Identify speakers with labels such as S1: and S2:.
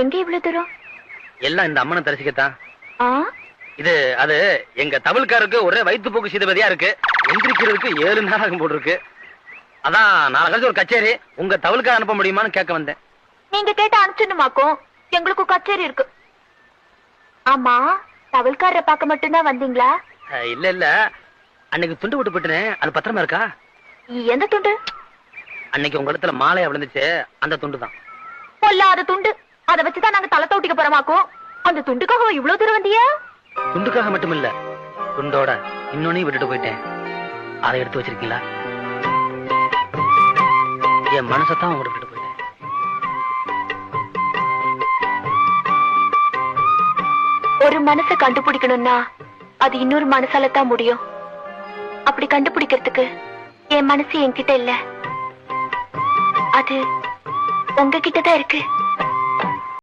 S1: எங்க இவ்வளவு தூரம்?
S2: எல்லாம் இந்த அம்மனை தரிசிக்கத்தான்.
S1: இது
S2: அது எங்க தமிழ்காருக்கு ஒரே வயிற்று போக்கு சீதபதியா இருக்கு. எந்திரிக்கிறதுக்கு 7 நாடகம் போட்டிருக்கு. அதான் நாளை கழிச்சு ஒரு கச்சேரி உங்க தமிழ்கார அனுப்ப முடியுமான்னு கேட்க வந்தேன்.
S1: நீங்க கேட்ட அனுப்பிச்சுமாக்கும். எங்களுக்கு கச்சேரி இருக்கு. ஆமா, தவழ்காரரை பார்க்க மட்டும்தான் வந்தீங்களா?
S2: இல்ல அன்னைக்கு துண்டு விட்டு போட்டுனே, அது பத்திரமா இருக்கா?
S1: எந்த துண்டு?
S2: அன்னைக்கு உங்க இடத்துல மாலையா விழுந்துச்சு, அந்த துண்டு தான்.
S1: பொல்லாத துண்டு. அதை வச்சுதான் நாங்க தலை தோட்டிக்க போறோமாக்கும். அந்த துண்டுக்காக இவ்வளவு தூரம் வந்தியா?
S2: துண்டுக்காக மட்டும் இல்ல, துண்டோட இன்னொன்னையும் விட்டுட்டு போயிட்டேன். அதை எடுத்து வச்சிருக்கீங்களா? என் மனசத்தான் உங்க விட்டுட்டு போயிட்டேன்.
S1: ஒரு மனசை கண்டுபிடிக்கணும்னா அது இன்னொரு மனசால தான் முடியும். அப்படி கண்டுபிடிக்கிறதுக்கு என் மனசு என்கிட்ட இல்ல, அது உங்ககிட்ட தான் இருக்கு.